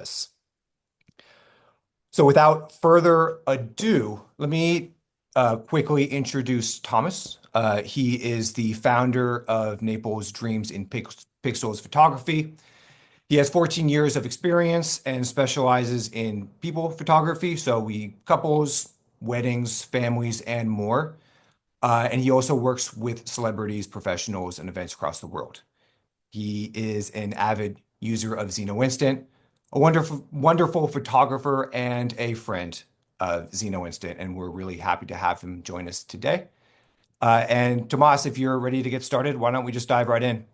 this. So without further ado, let me quickly introduce Thomas. He is the founder of Naples Dreams in Pixels Photography. He has 14 years of experience and specializes in people photography, so couples, weddings, families, and more. And he also works with celebrities, professionals, and events across the world. He is an avid user of Zno Instant, a wonderful photographer, and a friend of Zno Instant. And we're really happy to have him join us today. And Tomas, if you're ready to get started, why don't we just dive right in?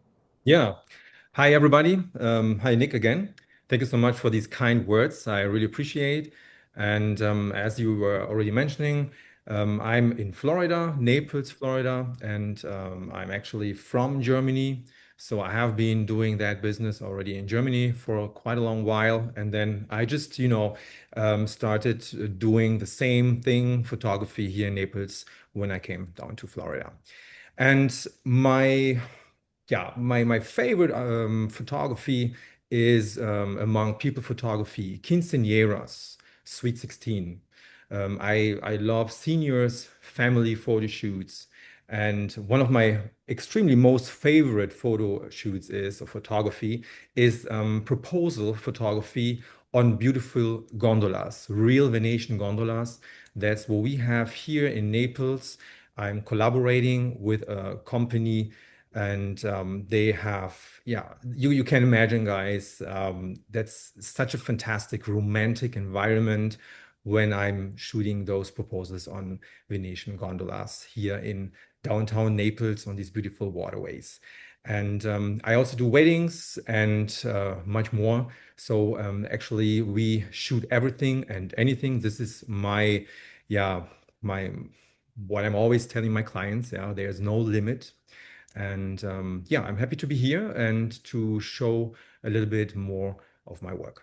Yeah. Hi, everybody. Hi, Nick, again. Thank you so much for these kind words. I really appreciate. And as you were already mentioning, I'm in Florida, Naples, Florida, and I'm actually from Germany. So I have been doing that business already in Germany for quite a long while. And then I just, started doing the same thing, photography here in Naples when I came down to Florida. And my favorite photography is among people photography, quinceañeras, Sweet 16. I love seniors, family photo shoots, and one of my extremely most favorite photo shoots is of photography is proposal photography on beautiful gondolas, real Venetian gondolas. That's what we have here in Naples. I'm collaborating with a company and they have, yeah, you can imagine, guys, that's such a fantastic romantic environment when I'm shooting those proposals on Venetian gondolas here in downtown Naples on these beautiful waterways. And I also do weddings and much more. So actually, we shoot everything and anything. This is yeah, my what I'm always telling my clients. Yeah, there's no limit. And yeah, I'm happy to be here and to show a little bit more of my work.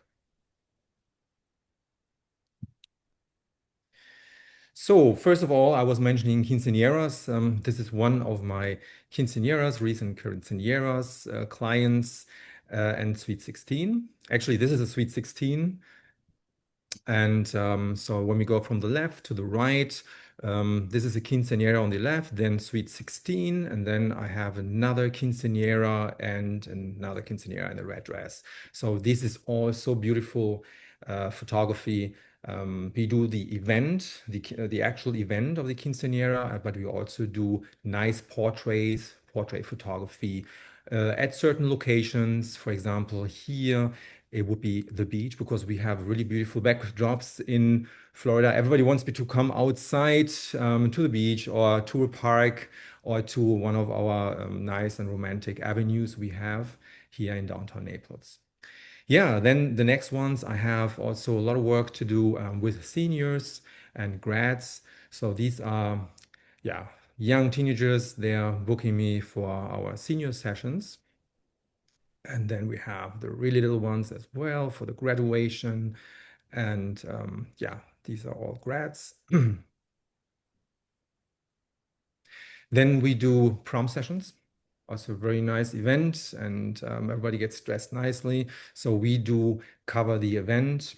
So first of all, I was mentioning quinceañeras. This is one of my quinceañeras, recent quinceañeras, clients, and Sweet 16. Actually, this is a Sweet 16. And so when we go from the left to the right, this is a quinceañera on the left, then Sweet 16, and then I have another quinceañera and another quinceañera in a red dress. So this is all so beautiful photography. We do the event, the actual event of the quinceañera, but we also do nice portraits, portrait photography at certain locations. For example, here it would be the beach because we have really beautiful backdrops in Florida. Everybody wants me to come outside to the beach or to a park or to one of our nice and romantic avenues we have here in downtown Naples. Yeah, then the next ones, I have also a lot of work to do with seniors and grads. So these are, yeah, young teenagers. They are booking me for our senior sessions. And then we have the really little ones as well for the graduation. And yeah, these are all grads. Then we do prom sessions, also a very nice event, and everybody gets dressed nicely. So we do cover the event,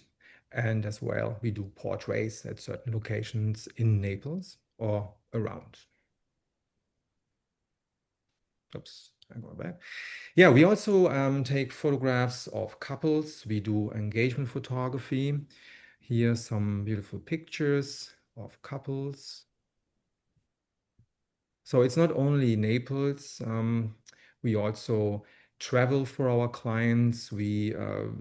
and as well, we do portraits at certain locations in Naples or around. Oops, I'm going back. Yeah, we also take photographs of couples. We do engagement photography. Here, some beautiful pictures of couples. So it's not only Naples. We also travel for our clients. We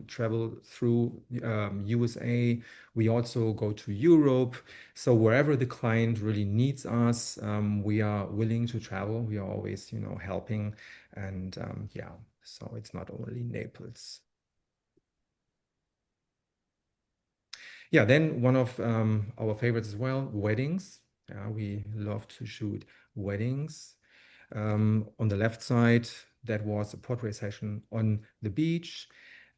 travel through USA. We also go to Europe. So wherever the client really needs us, we are willing to travel. We are always, helping. And yeah, so it's not only Naples. Yeah, then one of our favorites as well, weddings. We love to shoot weddings. On the left side, that was a portrait session on the beach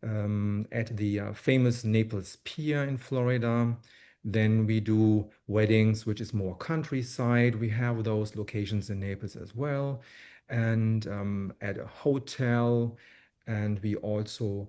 at the famous Naples Pier in Florida. Then we do weddings, which is more countryside. We have those locations in Naples as well, and at a hotel. And we also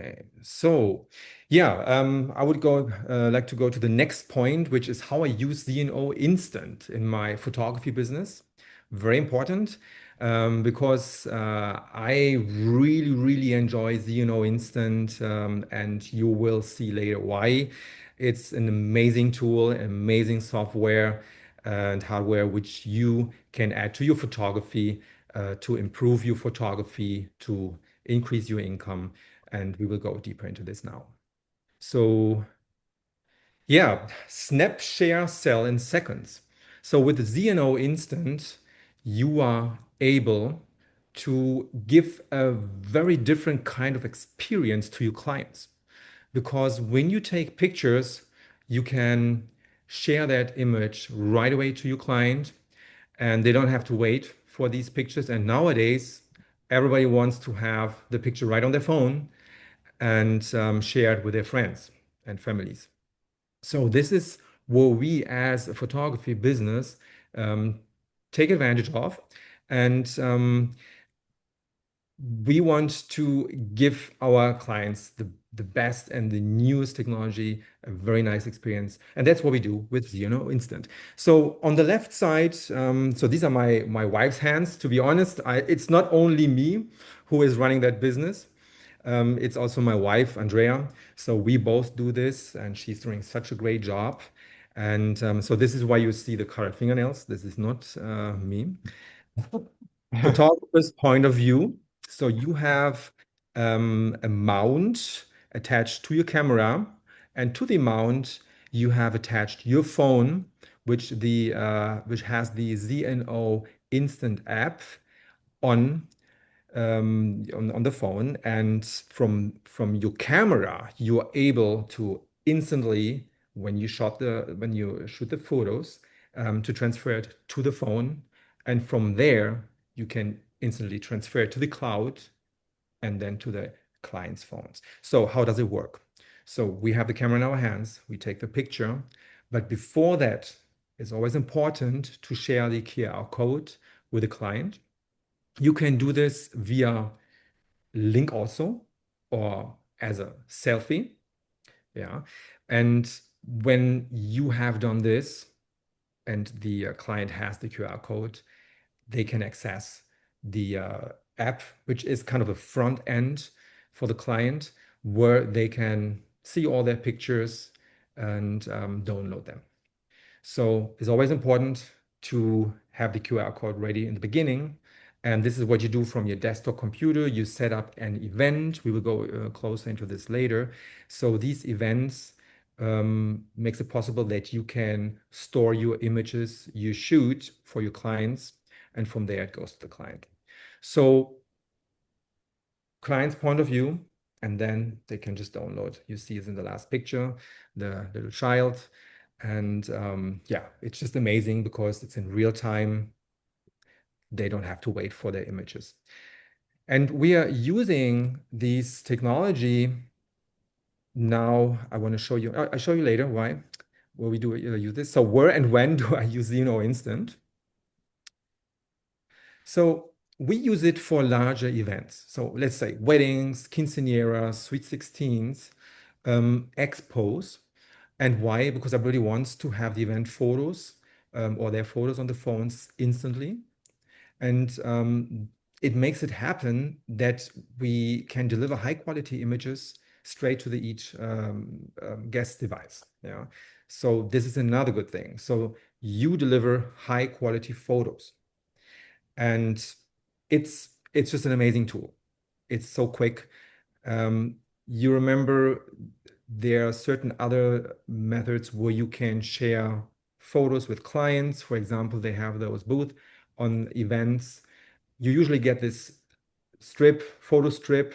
Okay, so yeah, I would go like to go to the next point, which is how I use Zno Instant in my photography business. Very important because I really, really enjoy Zno Instant, and you will see later why. It's an amazing tool, amazing software and hardware which you can add to your photography to improve your photography, to increase your income, and we will go deeper into this now. So yeah, snap, share, sell in seconds. So with the ZNO Instant, you are able to give a very different kind of experience to your clients. Because when you take pictures, you can share that image right away to your client, and they don't have to wait for these pictures. And nowadays, everybody wants to have the picture right on their phone and share it with their friends and families. So this is what we as a photography business um, take advantage of. And we want to give our clients the best and the newest technology, a very nice experience. And that's what we do with Zno Instant. So on the left side, so these are my wife's hands. To be honest, it's not only me who is running that business. It's also my wife, Andrea. So we both do this, and she's doing such a great job. And so this is why you see the colored fingernails. This is not me. Photographer's point of view. So you have a mount attached to your camera, and to the mount you have attached your phone, which has the ZNO Instant app on on the phone, and from your camera you are able to instantly, when you shoot the photos, to transfer it to the phone, and from there you can instantly transfer it to the cloud and then to the client's phones. So how does it work? So we have the camera in our hands, we take the picture, but before that, it's always important to share the QR code with the client. You can do this via link also, or as a selfie. Yeah. And when you have done this and the client has the QR code, they can access the app, which is kind of a front end for the client, where they can see all their pictures and download them. So it's always important to have the QR code ready in the beginning. And this is what you do from your desktop computer. You set up an event. We will go closer into this later. So these events makes it possible that you can store your images you shoot for your clients, and from there it goes to the client. So client's point of view, and then they can just download. You see it in the last picture, the little child. And yeah, it's just amazing because it's in real time. They don't have to wait for their images. And we are using this technology now. I want to show you, I'll show you later why, where we do use this. So where and when do I use Zno Instant? So we use it for larger events. So let's say weddings, quinceañeras, sweet 16s, expos. And why? Because everybody wants to have the event photos or their photos on the phones instantly. And it makes it happen that we can deliver high quality images straight to the each guest device. Yeah. So this is another good thing. So you deliver high quality photos, and it's just an amazing tool. It's so quick. You remember there are certain other methods where you can share photos with clients. For example, they have those booths on events. You usually get this photo strip,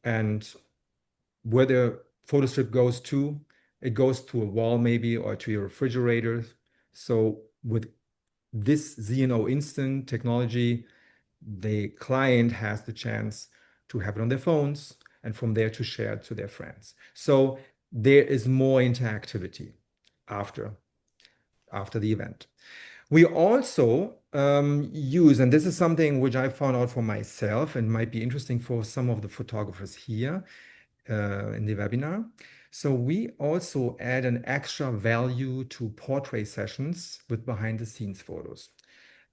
and where the photo strip goes to, it goes to a wall maybe, or to your refrigerator. So with this ZNO Instant technology, the client has the chance to have it on their phones, and from there to share it to their friends. So there is more interactivity after the event. We also use, and this is something which I found out for myself and might be interesting for some of the photographers here, in the webinar. So we also add an extra value to portrait sessions with behind the scenes photos.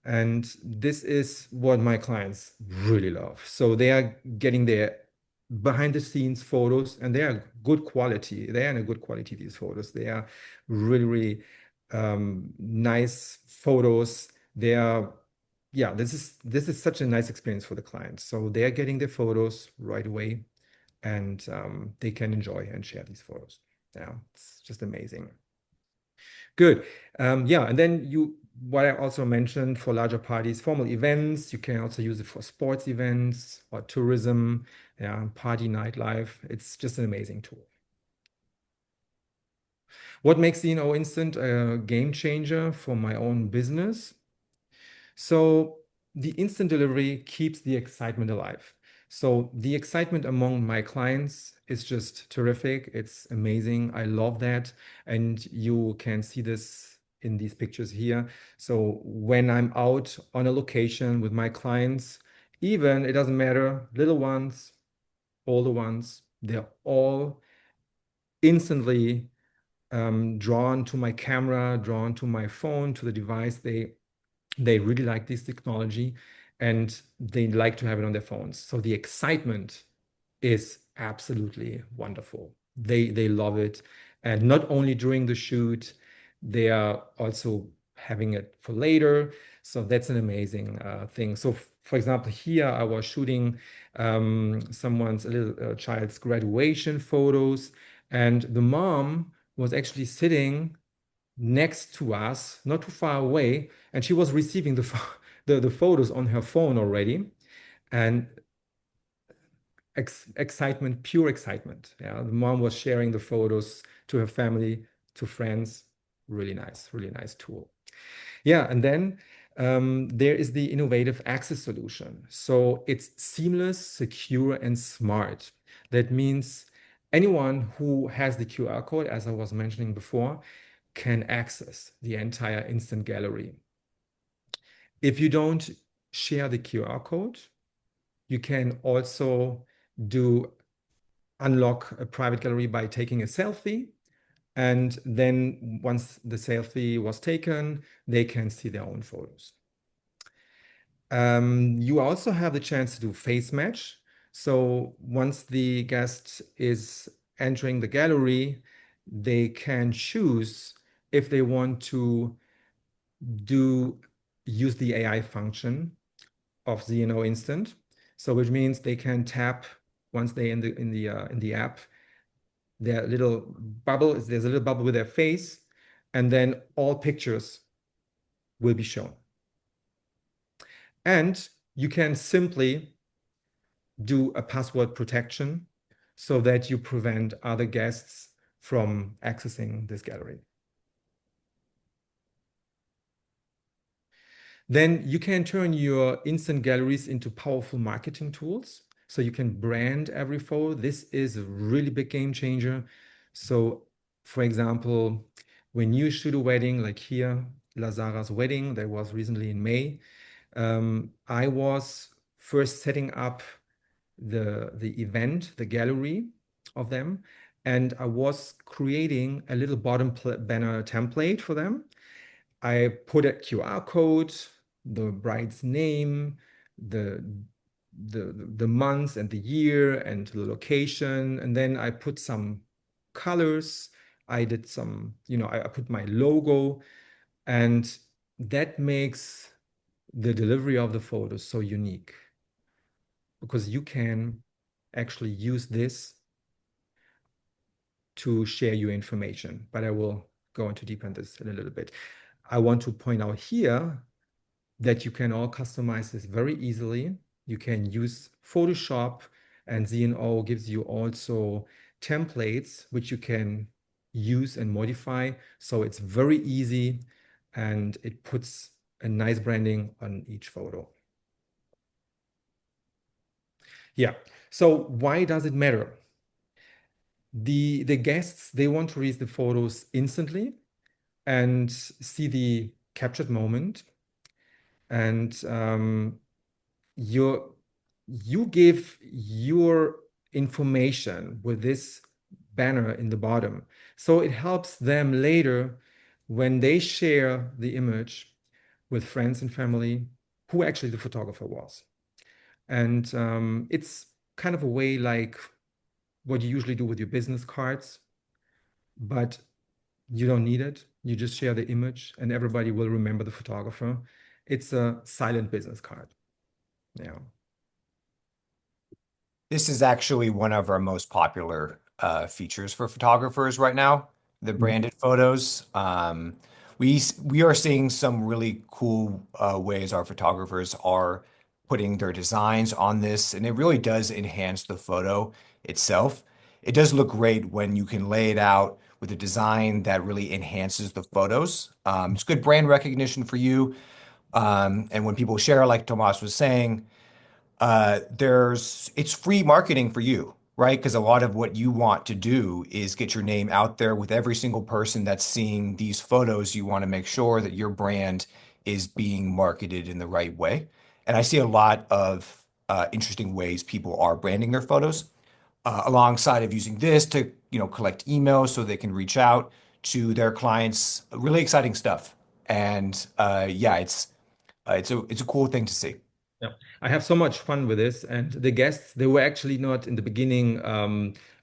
And this is what my clients really love. So they are getting their behind the scenes photos and they are good quality. They are in a good quality, these photos. They are really, really nice photos. They are, yeah, this is such a nice experience for the clients. So they are getting their photos right away and they can enjoy and share these photos. Yeah, it's just amazing. Good. Yeah, and then what I also mentioned for larger parties, formal events, you can also use it for sports events or tourism, yeah, party nightlife. It's just an amazing tool. What makes Zno Instant a game changer for my own business? So the instant delivery keeps the excitement alive. So the excitement among my clients is just terrific. It's amazing. I love that. And you can see this in these pictures here. So when I'm out on a location with my clients, even it doesn't matter, little ones, older ones, they're all instantly drawn to my camera, drawn to my phone, to the device. They really like this technology and they like to have it on their phones. So the excitement is absolutely wonderful. They love it. And not only during the shoot, they are also having it for later. So that's an amazing thing. So for example, here I was shooting someone's a little child's graduation photos, and the mom was actually sitting next to us, not too far away, and she was receiving the photos on her phone already, and excitement, pure excitement. Yeah, the mom was sharing the photos to her family, to friends. Really nice tool. Yeah, and then there is the innovative access solution. So it's seamless, secure, and smart. That means anyone who has the QR code, as I was mentioning before, can access the entire instant gallery. If you don't share the QR code, you can also do unlock a private gallery by taking a selfie. And then once the selfie was taken, they can see their own photos. You also have the chance to do face match. So once the guest is entering the gallery, they can choose if they want to do use the AI function of Zno Instant. So which means they can tap once they in the app, their little bubble there's a little bubble with their face, and then all pictures will be shown. And you can simply do a password protection so that you prevent other guests from accessing this gallery. Then you can turn your instant galleries into powerful marketing tools. So you can brand every photo. This is a really big game changer. So for example, when you shoot a wedding, like here, Lazara's wedding, that was recently in May, I was first setting up the event, the gallery of them, and I was creating a little bottom banner template for them. I put a QR code, the bride's name, the the month and the year and the location, and then I put some colors. I did some, I put my logo, and that makes the delivery of the photos so unique because you can actually use this to share your information. But I will go into deep on this in a little bit. I want to point out here that you can all customize this very easily. You can use Photoshop, and Zno gives you also templates which you can use and modify. So it's very easy and it puts a nice branding on each photo. Yeah. So why does it matter? The guests, they want to read the photos instantly and see the captured moment. And you give your information with this banner in the bottom. So it helps them later when they share the image with friends and family who actually the photographer was. And it's kind of a way like what you usually do with your business cards, but you don't need it. You just share the image and everybody will remember the photographer. It's a silent business card. Yeah. This is actually one of our most popular features for photographers right now, the Mhm. branded photos. We are seeing some really cool ways our photographers are putting their designs on this, and it really does enhance the photo itself. It does look great when you can lay it out with a design that really enhances the photos. It's good brand recognition for you. And when people share, like Tomas was saying, it's free marketing for you, right? Because a lot of what you want to do is get your name out there with every single person that's seeing these photos. You want to make sure that your brand is being marketed in the right way. And I see a lot of interesting ways people are branding their photos, alongside of using this to, collect emails so they can reach out to their clients. Really exciting stuff. And yeah, it's a cool thing to see. Yeah, I have so much fun with this. And the guests, they were actually not in the beginning,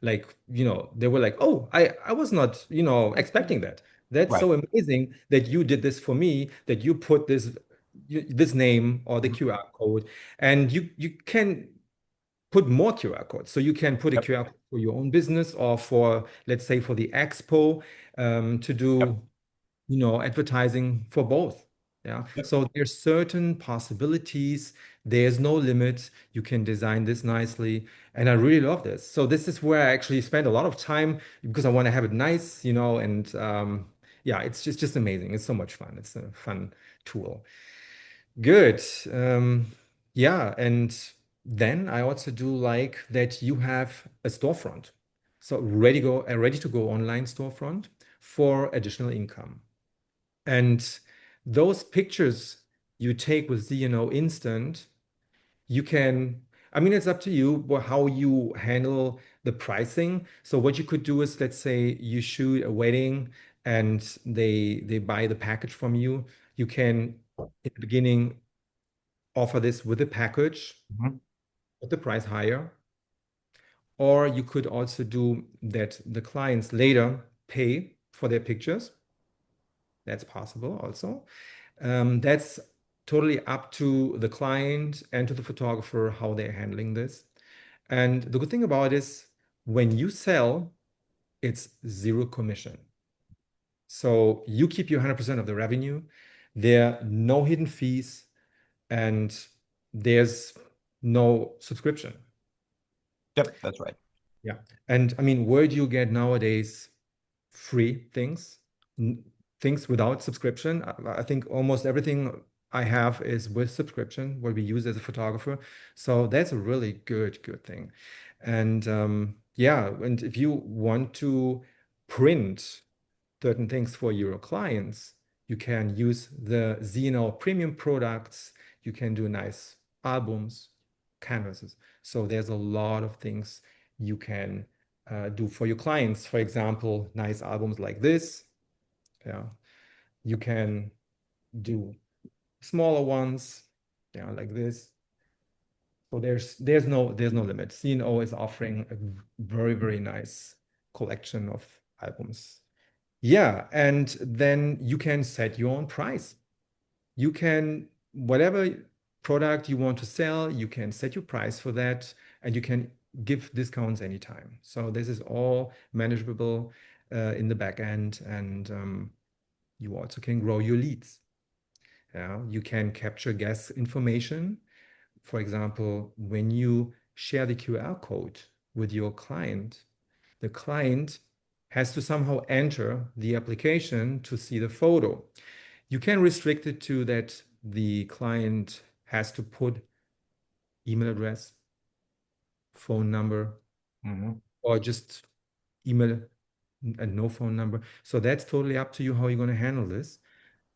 they were like, oh, I was not, expecting that. That's Right. so amazing that you did this for me, that you put this name or the Mhm. QR code, and you can put more QR codes. So you can put a Yep. QR code for your own business or for, let's say, for the expo, to Yep. do advertising for both. Yeah. Yep. So there's certain possibilities. There's no limit. You can design this nicely. And I really love this. So this is where I actually spend a lot of time because I want to have it nice, and yeah, it's just amazing. It's so much fun. It's a fun tool. Good. Yeah, and then I also do like that you have a storefront. So ready to go online storefront for additional income. And those pictures you take with Zno Instant, you can, I mean, it's up to you how you handle the pricing. So what you could do is, let's say you shoot a wedding and they buy the package from you. You can, in the beginning, offer this with a package, Mhm. put the price higher. Or you could also do that the clients later pay for their pictures. That's possible also. That's totally up to the client and to the photographer how they're handling this. And the good thing about it is when you sell, it's zero commission. So you keep your 100% of the revenue. There are no hidden fees and there's no subscription. Yep. That's right. Yeah. And I mean, where do you get nowadays free things, N- things without subscription? I think almost everything I have is with subscription, what we use as a photographer. So that's a really good thing. And yeah, and if you want to print certain things for your clients, you can use the Zeno premium products. You can do nice albums, canvases. So there's a lot of things you can do for your clients. For example, nice albums like this. Yeah, you can do smaller ones. Yeah, like this. So there's no limit. CNO is offering a very nice collection of albums. Yeah, and then you can set your own price. You can, whatever product you want to sell, you can set your price for that, and you can give discounts anytime. So this is all manageable in the back end, and you also can grow your leads. Yeah, you can capture guest information. For example, when you share the QR code with your client, the client has to somehow enter the application to see the photo. You can restrict it to that the client has to put email address, phone number, Mhm. or just email and no phone number. So that's totally up to you how you're going to handle this.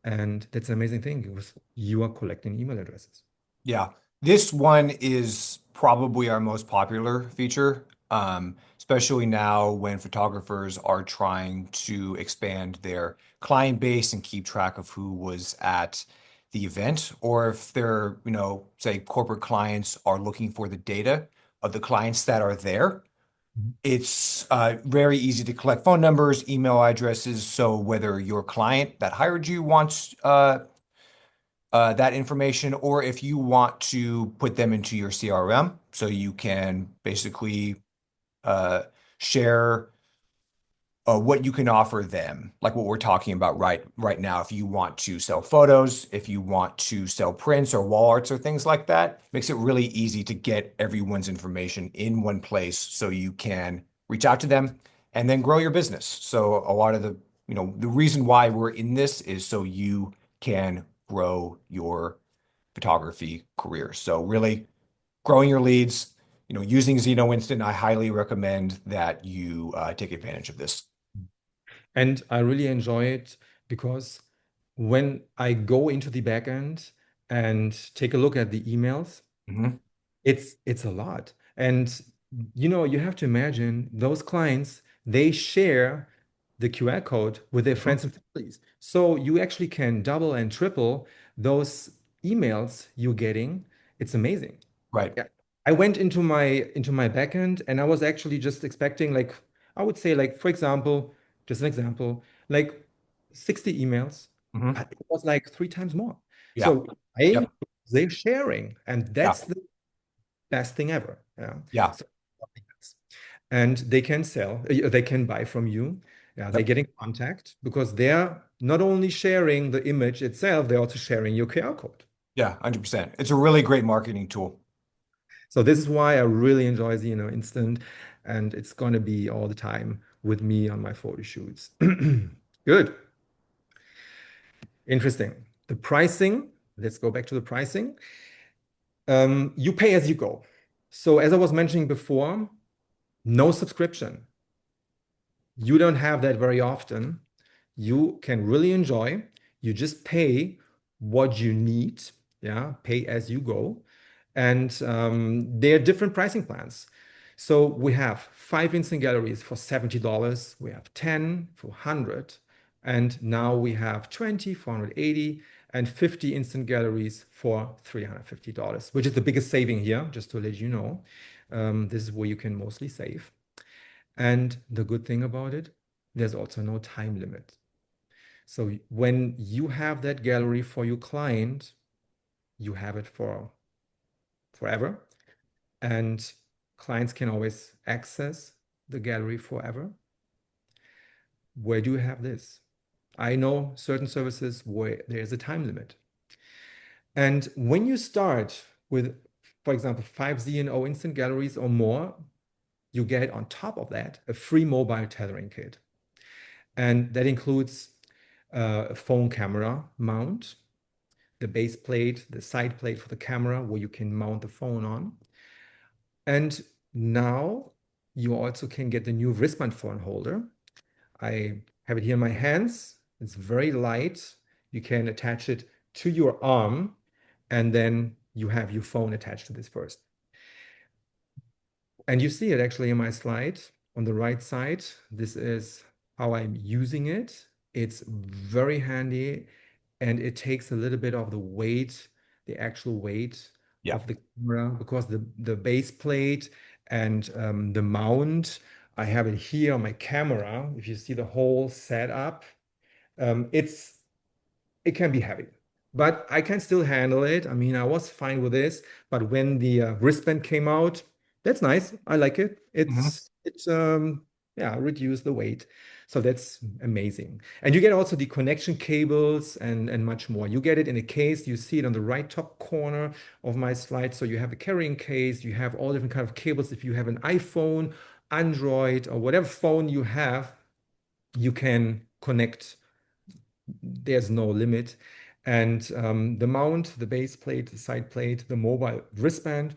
And that's an amazing thing because you are collecting email addresses. Yeah. This one is probably our most popular feature. especially now when photographers are trying to expand their client base and keep track of who was at the event, or if they're, say corporate clients are looking for the data of the clients that are there. It's very easy to collect phone numbers, email addresses. So whether your client that hired you wants that information, or if you want to put them into your CRM, so you can basically share what you can offer them, like what we're talking about right now. If you want to sell photos, if you want to sell prints or wall arts or things like that, makes it really easy to get everyone's information in one place so you can reach out to them and then grow your business. So a lot of the reason why we're in this is so you can grow your photography career. So really growing your leads, using Zno Instant, I highly recommend that you take advantage of this. And I really enjoy it because when I go into the backend and take a look at the emails, Mhm. it's a lot. And you have to imagine those clients, they share the QR code with their Mhm. friends and families. So you actually can double and triple those emails you're getting. It's amazing. Right. Yeah. I went into my backend and I was actually just expecting like I would say like for example, just an example, like 60 emails, Mhm. but it was like three times more. Yeah. So I Yep. they're sharing and Yeah. that's the best thing ever. Yeah. Yeah. So and they can sell, they can buy from you. Yeah, they Yep. get in contact because they're not only sharing the image itself, they're also sharing your QR code. Yeah. 100%. It's a really great marketing tool. So this is why I really enjoy Zno Instant, and it's going to be all the time with me on my photo shoots. Good. Interesting. The pricing, let's go back to the pricing. You pay as you go. So as I was mentioning before, no subscription. You don't have that very often. You can really enjoy. You just pay what you need. Yeah, pay as you go. And there are different pricing plans. So we have 5 instant galleries for $70. We have 10 for 100. And now we have 20 for 180 and 50 instant galleries for $350, which is the biggest saving here, just to let you know. This is where you can mostly save. And the good thing about it, there's also no time limit. So when you have that gallery for your client, you have it for forever. And clients can always access the gallery forever. Where do you have this? I know certain services where there's a time limit. And when you start with, for example, 5 Zno instant galleries or more, you get on top of that a free mobile tethering kit. And that includes a phone camera mount, the base plate, the side plate for the camera where you can mount the phone on. And now you also can get the new wristband phone holder. I have it here in my hands. It's very light. You can attach it to your arm, and then you have your phone attached to this first. And you see it actually in my slide on the right side. This is how I'm using it. It's very handy and it takes a little bit of the weight, the actual weight Yeah. of the camera because the base plate and the mount, I have it here on my camera. If you see the whole setup, it's it can be heavy, but I can still handle it. I mean, I was fine with this, but when the wristband came out, that's nice. I like it. Mhm. It's yeah, reduce the weight. So that's amazing. And you get also the connection cables and much more. You get it in a case. You see it on the right top corner of my slide. So you have a carrying case. You have all different kind of cables. If you have an iPhone, Android, or whatever phone you have, you can connect. There's no limit. And the mount, the base plate, the side plate, the mobile wristband,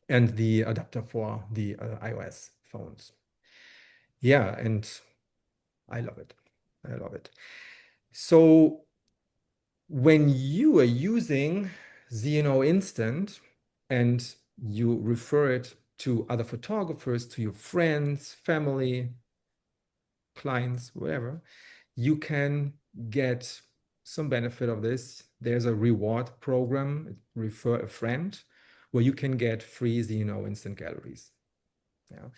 and the adapter for the iOS phones. Yeah, and I love it. I love it. So when you are using Zno Instant and you refer it to other photographers, to your friends, family, clients, whatever, you can get some benefit of this. There's a reward program, refer a friend, where you can get free Zno Instant galleries. Yeah.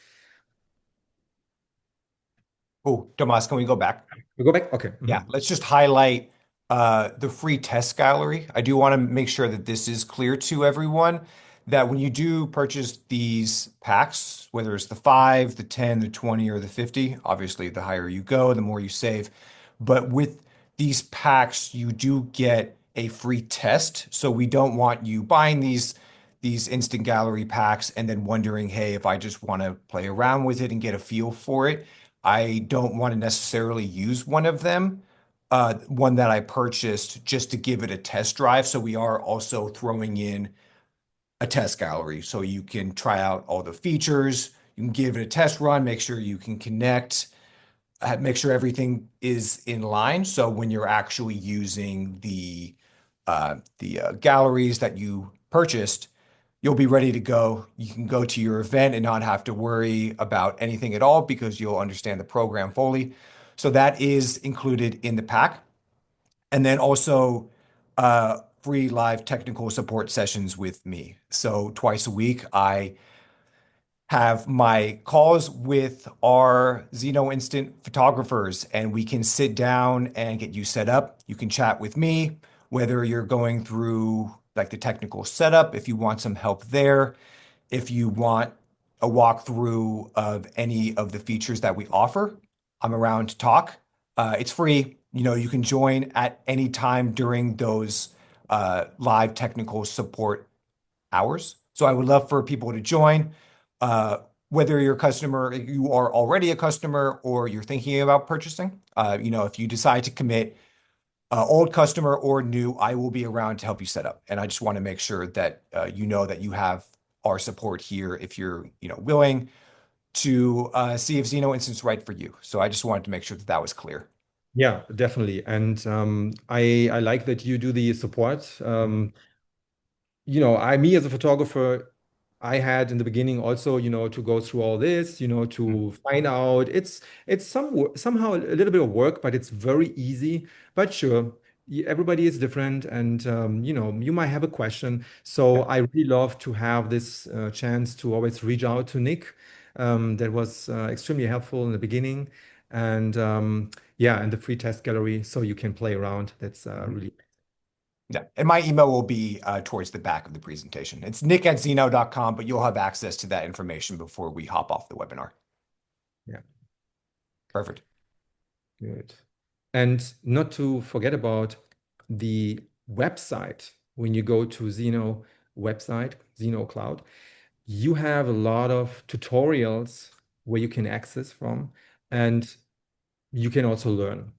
Oh, Tomas, can we go back? We go back? Okay. Yeah, let's just highlight the free test gallery. I do want to make sure that this is clear to everyone that when you do purchase these packs, whether it's the 5, the 10, the 20, or the 50, obviously the higher you go, the more you save. But with these packs, you do get a free test. So we don't want you buying these instant gallery packs and then wondering, hey, if I just want to play around with it and get a feel for it, I don't want to necessarily use one of them, one that I purchased just to give it a test drive. So we are also throwing in a test gallery so you can try out all the features. You can give it a test run, make sure you can connect, make sure everything is in line. So when you're actually using the galleries that you purchased, you'll be ready to go. You can go to your event and not have to worry about anything at all because you'll understand the program fully. So that is included in the pack. And then also free live technical support sessions with me. So twice a week, I have my calls with our Zno Instant photographers, and we can sit down and get you set up. You can chat with me, whether you're going through like the technical setup, if you want some help there, if you want a walkthrough of any of the features that we offer. I'm around to talk. It's free. You know, you can join at any time during those live technical support hours. So I would love for people to join. Whether you're a customer, you are already a customer, or you're thinking about purchasing, you know, if you decide to commit, old customer or new, I will be around to help you set up. And I just want to make sure that you know that you have our support here if you're, you know, willing to see if Zno Instant's right for you. So I just wanted to make sure that that was clear. Yeah, definitely. And I like that you do the support. Me as a photographer, I had in the beginning also, to go through all this, to find out. It's somehow a little bit of work, but it's very easy. But sure, everybody is different, and you might have a question. So I really love to have this chance to always reach out to Nick. That was extremely helpful in the beginning, and yeah, and the free test gallery, so you can play around. That's really. Yeah, and my email will be towards the back of the presentation. It's nick@zno.com, but you'll have access to that information before we hop off the webinar. Yeah. Perfect. Good. And not to forget about the website. When you go to Zno website, Zno Cloud, you have a lot of tutorials where you can access from, and you can also learn.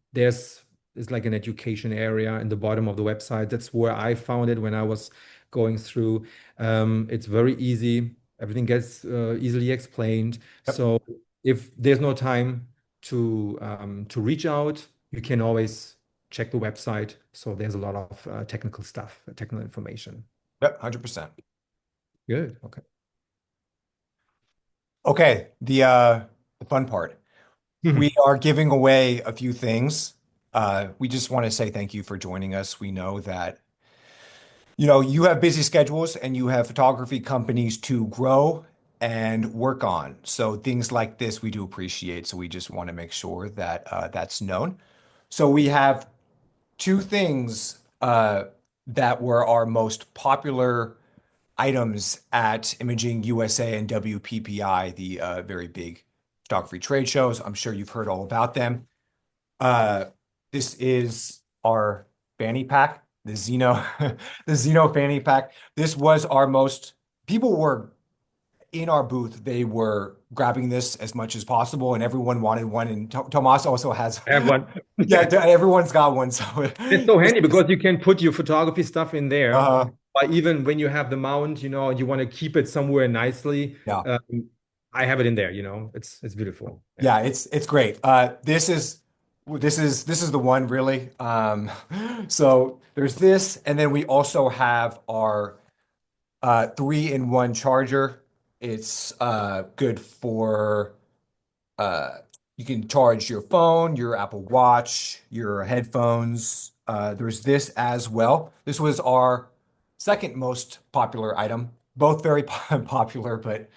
It's like an education area in the bottom of the website. That's where I found it when I was going through. It's very easy. Everything gets easily explained. Yep. So if there's no time to reach out, you can always check the website. So there's a lot of technical stuff, technical information. Yep, 100%. Good. Okay. Okay, the fun part. We are giving away a few things. We just want to say thank you for joining us. We know that, you know, you have busy schedules and you have photography companies to grow and work on. So things like this we do appreciate. So we just want to make sure that that's known. So we have two things that were our most popular items at Imaging USA and WPPI, the very big photography trade shows. I'm sure you've heard all about them. Uh, this is our fanny pack, the Zno, the Zno fanny pack. This was our most, people were in our booth, they were grabbing this as much as possible, and everyone wanted one. And Tomas also has, Everyone. yeah, everyone's got one. So It's so this handy is, because you can put your photography stuff in there. uh, But even when you have the mount, you want to keep it somewhere nicely. yeah. I have it in there, it's beautiful. Yeah. Yeah, it's great. This is the one really. So there's this, and then we also have our 3-in-1 charger. It's good for uh, you can charge your phone, your Apple Watch, your headphones. There's this as well. This was our second most popular item, both very popular, but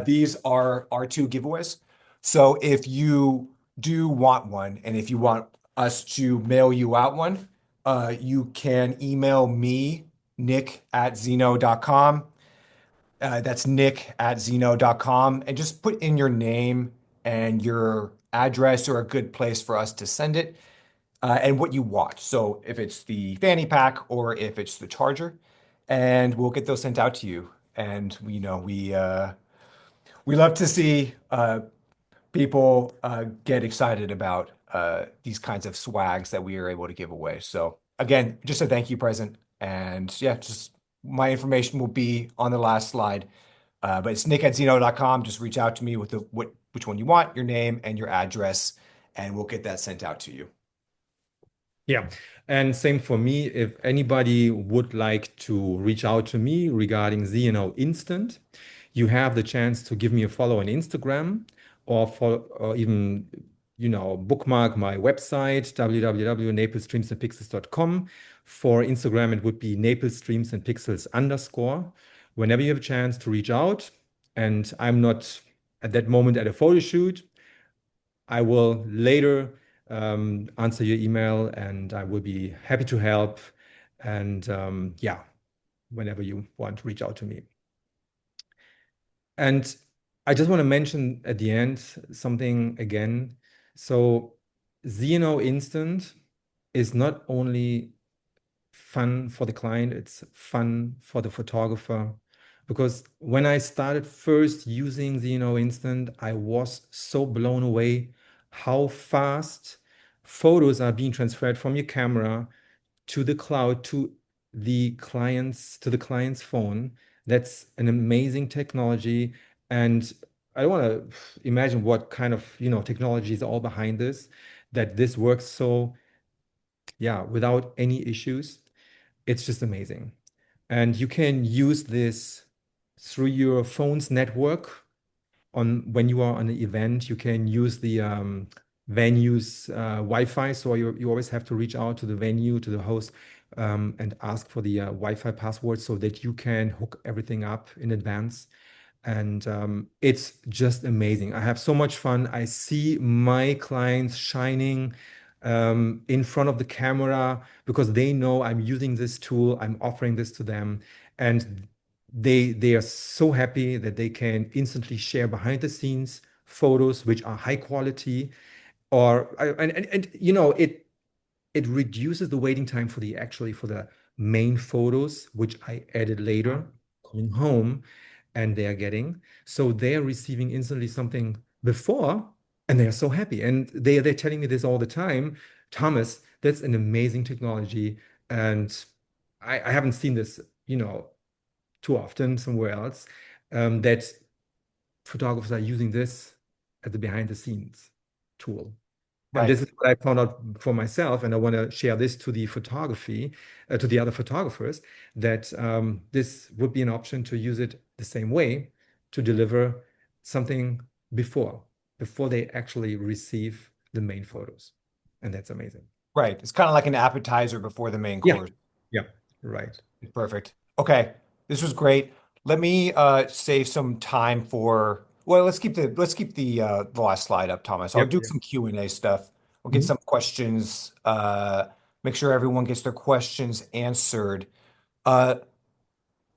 these are our two giveaways. So if you do want one, and if you want us to mail you out one, you can email me, nick@zno.com. That's nick@zno.com, and just put in your name and your address or a good place for us to send it, and what you want. So if it's the fanny pack or if it's the charger, and we'll get those sent out to you. And we love to see people get excited about these kinds of swags that we are able to give away. So again, just a thank you present. And yeah, just my information will be on the last slide. But it's nick@zeno.com. Just reach out to me with which one you want, your name and your address, and we'll get that sent out to you. Yeah. And same for me. If anybody would like to reach out to me regarding Zno Instant, you have the chance to give me a follow on Instagram or even, bookmark my website, www.naplesstreamsandpixels.com. For Instagram, it would be naplesstreamsandpixels_. Whenever you have a chance to reach out, and I'm not at that moment at a photo shoot, I will later answer your email and I will be happy to help. And yeah, whenever you want to reach out to me. And I just want to mention at the end something again. So, Zno Instant is not only fun for the client, it's fun for the photographer. Because when I started first using Zno Instant, I was so blown away how fast photos are being transferred from your camera to the cloud to the client's phone. That's an amazing technology. And I don't want to imagine what kind of, technology is all behind this, that this works so, yeah, without any issues. It's just amazing. And you can use this through your phone's network. On when you are on an event, you can use the venue's Wi-Fi. So you always have to reach out to the venue, to the host, and ask for the Wi-Fi password so that you can hook everything up in advance. And it's just amazing. I have so much fun. I see my clients shining in front of the camera because they know I'm using this tool, I'm offering this to them, and they are so happy that they can instantly share behind the scenes photos which are high quality, and it reduces the waiting time for the main photos, which I added later, coming home, and they are getting. So they are receiving instantly something before, and they are so happy. And they're telling me this all the time. Thomas, that's an amazing technology. And I haven't seen this, too often somewhere else, that photographers are using this as the behind the scenes tool. And Right. this is what I found out for myself, and I want to share this to to the other photographers, that this would be an option to use it the same way to deliver something before they actually receive the main photos. And that's amazing. Right. It's kind of like an appetizer before the main Yeah. course. Yeah. Right. Perfect. Okay, this was great. Let me save some time for, well, let's keep the last slide up, Thomas. I'll Yep. do Yeah. some Q&A stuff. We'll get Mhm. some questions, make sure everyone gets their questions answered. Uh,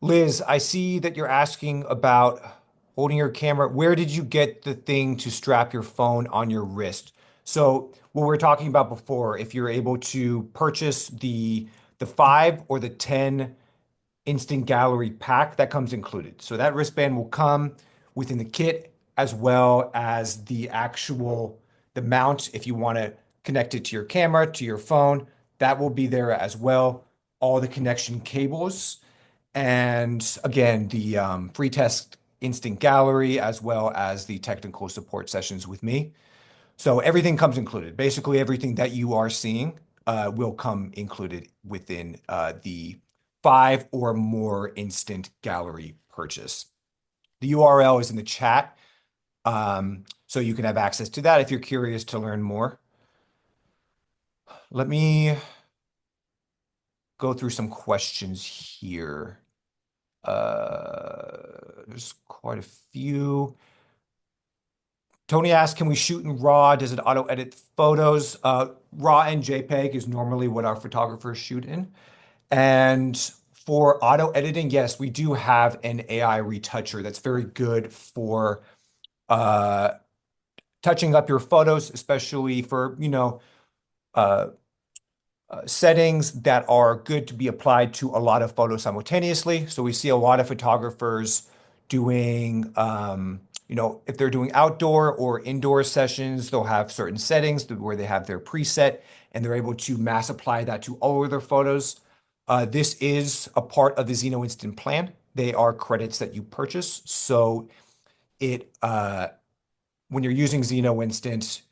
Liz, I see that you're asking about holding your camera. Where did you get the thing to strap your phone on your wrist? So what we were talking about before, if you're able to purchase the 5 or the 10 instant gallery pack, that comes included. So that wristband will come within the kit as well as the mount if you want to connect it to your camera, to your phone, that will be there as well. All the connection cables. And again, the free test instant gallery as well as the technical support sessions with me. So everything comes included. Basically, everything that you are seeing will come included within the 5 or more instant gallery purchase. The URL is in the chat, so you can have access to that if you're curious to learn more. Let me go through some questions here. There's quite a few. Tony asked, can we shoot in RAW? Does it auto edit photos? RAW and JPEG is normally what our photographers shoot in. And for auto editing, yes, we do have an AI retoucher that's very good for uh, touching up your photos, especially for, uh, settings that are good to be applied to a lot of photos simultaneously. So we see a lot of photographers doing, if they're doing outdoor or indoor sessions, they'll have certain settings where they have their preset and they're able to mass apply that to all of their photos. This is a part of the Zno Instant plan. They are credits that you purchase. So it when you're using Zno Instant,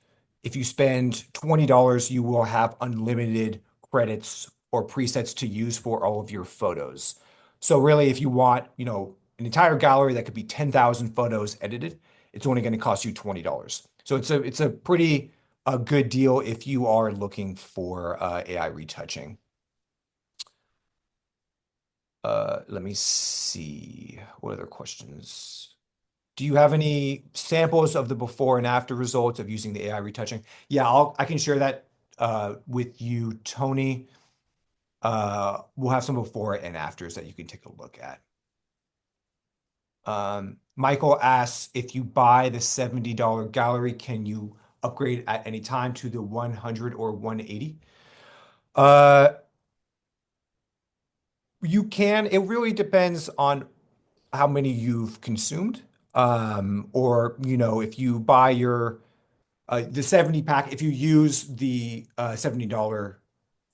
if you spend $20, you will have unlimited credits or presets to use for all of your photos. So really, if you want, an entire gallery that could be 10,000 photos edited, it's only going to cost you $20. So it's a pretty good deal if you are looking for AI retouching. Let me see. What other questions? Do you have any samples of the before and after results of using the AI retouching? Yeah, I can share that with you, Tony. We'll have some before and afters that you can take a look at. Michael asks, if you buy the $70 gallery, can you upgrade at any time to the 100 or 180? You can. It really depends on how many you've consumed. Or, if you buy the 70 pack, if you use the $70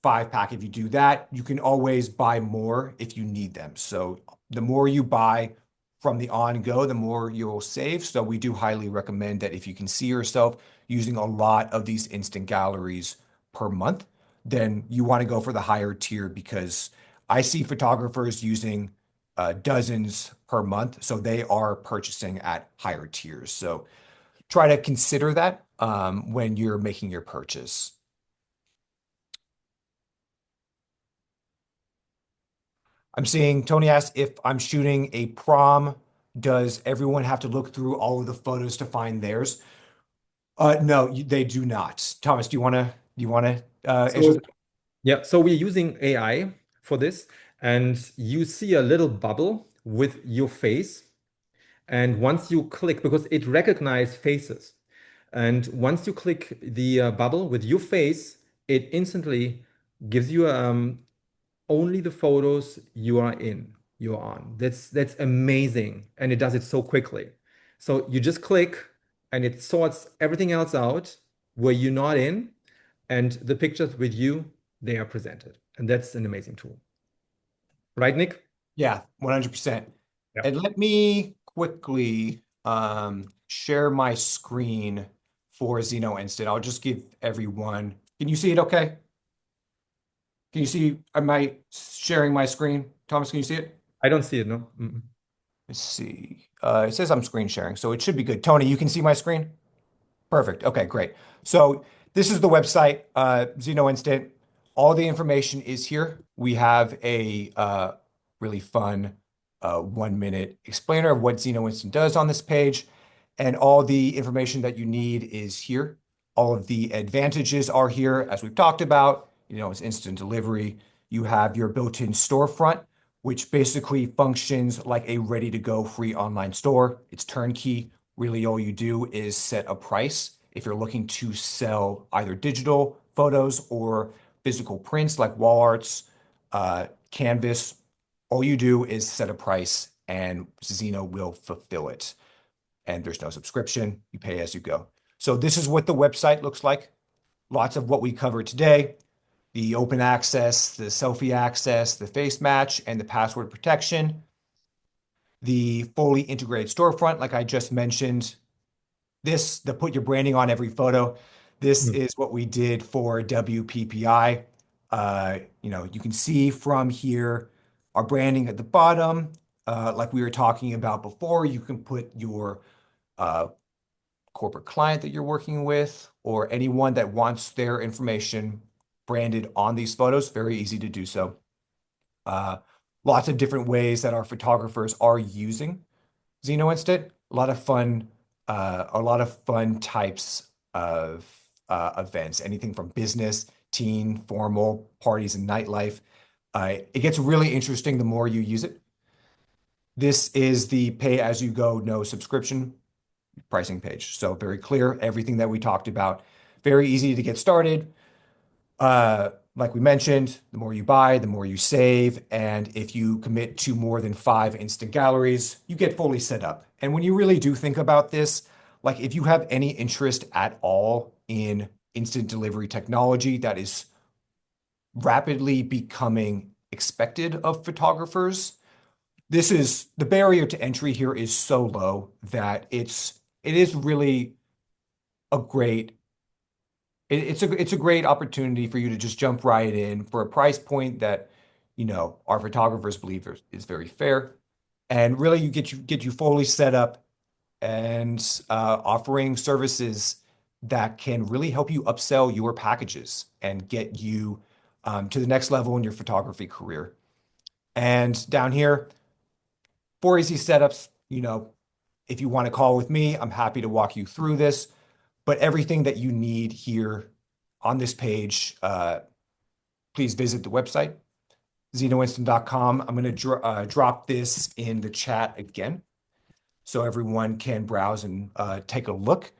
5 pack, if you do that, you can always buy more if you need them. So the more you buy from the on-go, the more you'll save. So we do highly recommend that if you can see yourself using a lot of these instant galleries per month, then you want to go for the higher tier because I see photographers using dozens per month. So they are purchasing at higher tiers. So try to consider that when you're making your purchase. I'm seeing Tony asks if I'm shooting a prom, does everyone have to look through all of the photos to find theirs? No, they do not. Thomas, do you want to answer? So yeah, so we're using AI for this, and you see a little bubble with your face. And once you click, because it recognizes faces, and once you click the bubble with your face, it instantly gives you only the photos you're on. That's amazing, and it does it so quickly. So you just click, and it sorts everything else out where you're not in, and the pictures with you, they are presented, and that's an amazing tool, right, Nick? Yeah, 100%. Yeah. And let me quickly share my screen for Zeno Instant. I'll just give everyone. Can you see it okay? Can you see, am I sharing my screen? Thomas, can you see it? I don't see it, no. Mm-mm. Let's see. It says I'm screen sharing, so it should be good. Tony, you can see my screen? Perfect. Okay, great. So this is the website, Zeno Instant. All the information is here. We have a really fun 1-minute explainer of what Zeno Instant does on this page. And all the information that you need is here. All of the advantages are here, as we've talked about. It's instant delivery. You have your built-in storefront, which basically functions like a ready-to-go free online store. It's turnkey. Really, all you do is set a price. If you're looking to sell either digital photos or physical prints like wall arts, canvas, all you do is set a price and Zeno will fulfill it. And there's no subscription. You pay as you go. So this is what the website looks like. Lots of what we covered today. The open access, the selfie access, the face match, and the password protection. The fully integrated storefront, like I just mentioned. The put your branding on every photo. This Mm. is what we did for WPPI. You can see from here our branding at the bottom. like we were talking about before, you can put your uh, corporate client that you're working with or anyone that wants their information branded on these photos. Very easy to do so. Uh, Lots of different ways that our photographers are using Zno Instant. A lot of fun types of events, anything from business, teen, formal, parties, and nightlife. It gets really interesting the more you use it. This is the pay as you go, no subscription pricing page. So very clear, everything that we talked about. Very easy to get started. Like we mentioned, the more you buy, the more you save. And if you commit to more than 5 instant galleries, you get fully set up. And when you really do think about this, like if you have any interest at all in instant delivery technology that is rapidly becoming expected of photographers, this is the barrier to entry here is so low that it is really a great it's a great opportunity for you to just jump right in for a price point that, our photographers believe is very fair. And really you get you fully set up and offering services that can really help you upsell your packages and get you to the next level in your photography career. And down here, 4 easy setups, if you want to call with me, I'm happy to walk you through this. But everything that you need here on this page, please visit the website, znoinstant.com. I'm going to drop this in the chat again so everyone can browse and take a look.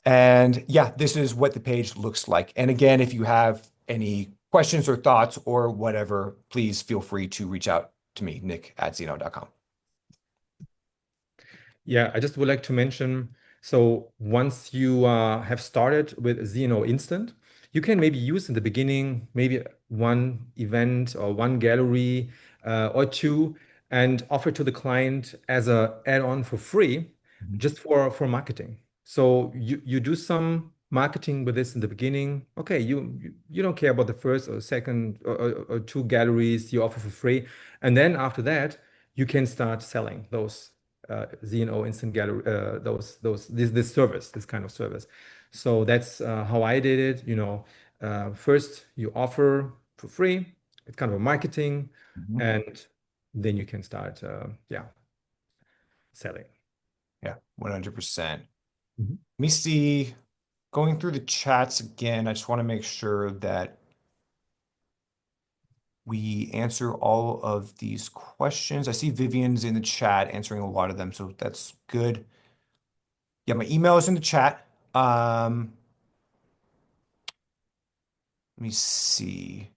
And yeah, this is what the page looks like. And again, if you have any questions or thoughts or whatever, please feel free to reach out to me, nick@zno.com. Yeah, I just would like to mention, so once you have started with Zno Instant, you can maybe use in the beginning maybe one event or one gallery or two and offer to the client as a add-on for free Mhm. just for marketing. So you do some marketing with this in the beginning. Okay, you don't care about the first or second or two galleries you offer for free. And then after that, you can start selling those Zno Instant Gallery, this service, this kind of service. So that's how I did it. First you offer for free. It's kind of a marketing, Mhm. and then you can start, yeah, selling. Yeah, 100%. Mhm. Let me see, going through the chats again, I just want to make sure that we answer all of these questions. I see Vivian's in the chat answering a lot of them, so that's good. Yeah, my email is in the chat. Let me see.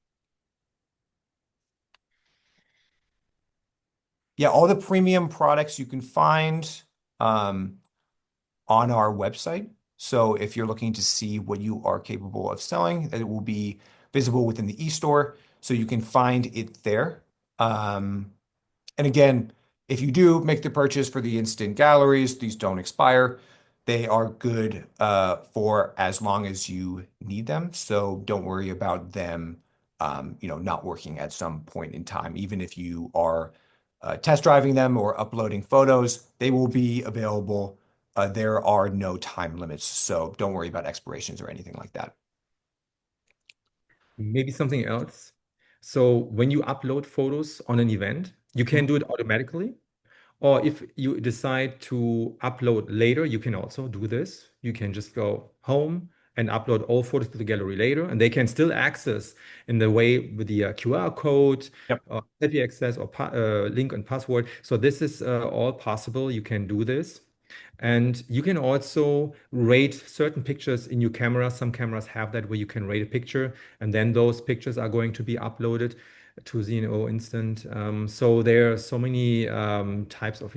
Yeah, all the premium products you can find um, on our website. So if you're looking to see what you are capable of selling, it will be visible within the e-store, so you can find it there. Um, And again, if you do make the purchase for the instant galleries, these don't expire. They are good for as long as you need them. So don't worry about them, not working at some point in time. Even if you are test driving them or uploading photos, they will be available. There are no time limits, so don't worry about expirations or anything like that. Maybe something else. So when you upload photos on an event, you can do it automatically. Or if you decide to upload later, you can also do this. You can just go home and upload all photos to the gallery later, and they can still access in the way with the QR code, Yep. selfie access, or link and password. So this is all possible. You can do this. And you can also rate certain pictures in your camera. Some cameras have that where you can rate a picture, and then those pictures are going to be uploaded to Zno Instant. So there are so many types of,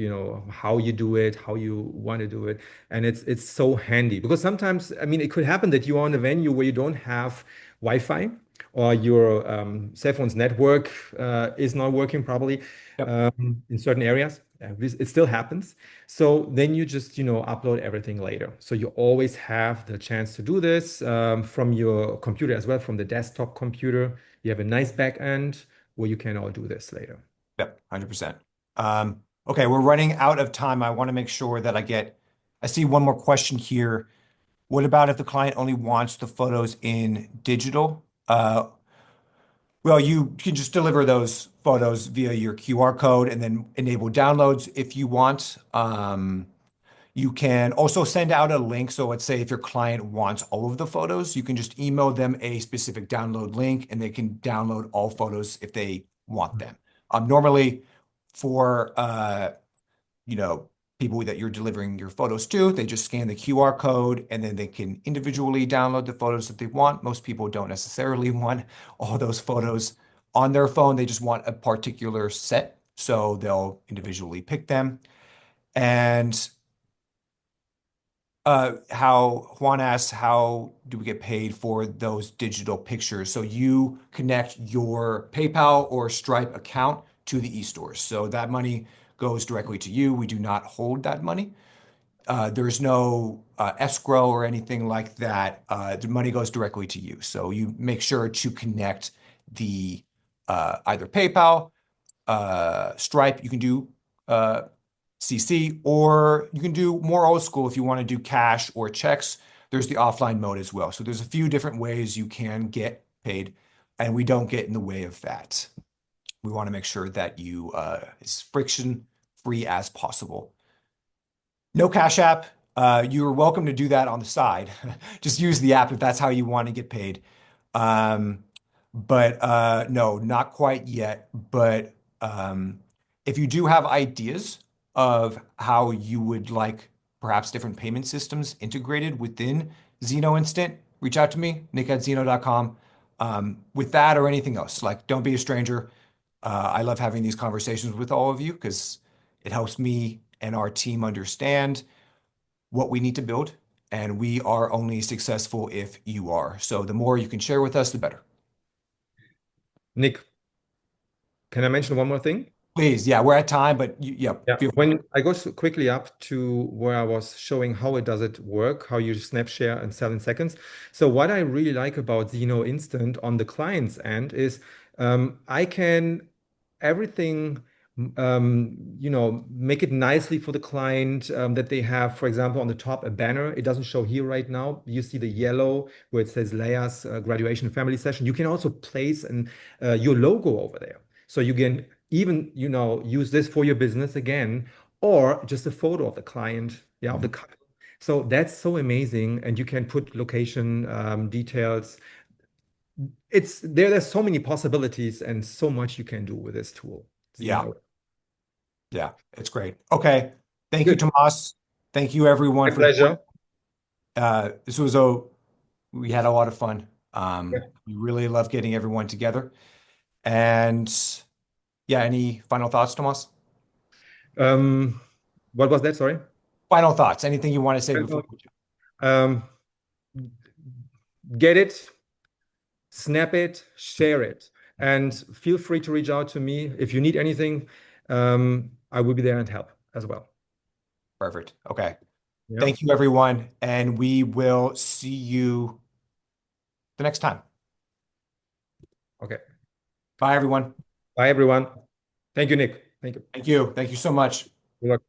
how you do it, how you want to do it. And it's so handy because sometimes, I mean, it could happen that you are in a venue where you don't have Wi-Fi or your cell phone's network is not working properly Yep. in certain areas. It still happens. So then you just, upload everything later. So you always have the chance to do this from your computer as well, from the desktop computer. You have a nice back end where you can all do this later. Yep. 100%. Okay, we're running out of time. I want to make sure that I see one more question here. What about if the client only wants the photos in digital? Well, you can just deliver those photos via your QR code and then enable downloads if you want. You can also send out a link. So let's say if your client wants all of the photos, you can just email them a specific download link and they can download all photos if they want them. Normally for you know, people that you're delivering your photos to, they just scan the QR code and then they can individually download the photos that they want. Most people don't necessarily want all those photos on their phone. They just want a particular set. So they'll individually pick them. And how Juan asks, how do we get paid for those digital pictures? So you connect your PayPal or Stripe account to the e-stores. So that money goes directly to you. We do not hold that money. There's no escrow or anything like that. The money goes directly to you. So you make sure to connect the either PayPal, Stripe. You can do CC, or you can do more old school if you want to do cash or checks. There's the offline mode as well. So there's a few different ways you can get paid, and we don't get in the way of that. We want to make sure that you is friction free as possible. No Cash App. You're welcome to do that on the side. Just use the app if that's how you want to get paid. Um, but no, not quite yet. But if you do have ideas of how you would like perhaps different payment systems integrated within Zno Instant, reach out to me, nick@zno.com. With that or anything else, like don't be a stranger. I love having these conversations with all of you because it helps me and our team understand what we need to build. And we are only successful if you are. So the more you can share with us, the better. Nick, can I mention one more thing? Please. Yeah, we're at time, but yeah, Yeah, feel free. when I go quickly up to where I was showing how it does it work, how you snap share in 7 seconds. So what I really like about Zeno Instant on the client's end is I can everything make it nicely for the client that they have, for example, on the top a banner. It doesn't show here right now. You see the yellow where it says Leia's graduation family session. You can also place your logo over there. So you can even, use this for your business again, or just a photo of the client, yeah, of the Mhm. couple. So that's so amazing. And you can put location details. There's so many possibilities and so much you can do with this tool. Yeah, Zeno. yeah, it's great. Okay. Thank you, Good. Tomas. Thank you, everyone, My for joining. pleasure. This was we had a lot of fun. We really love getting everyone together. And yeah, any final thoughts, Tomas? Um, what was that? Sorry. Final thoughts. Anything you want to say before we Um, get it, snap it, share it, and feel free to reach out to me if you need anything. I will be there and help as well. Perfect. Okay. Yeah. Thank you, everyone. And we will see you the next time. Okay. Bye, everyone. Bye, everyone. Thank you, Nick. Thank you. Thank you. Thank you so much. Good luck.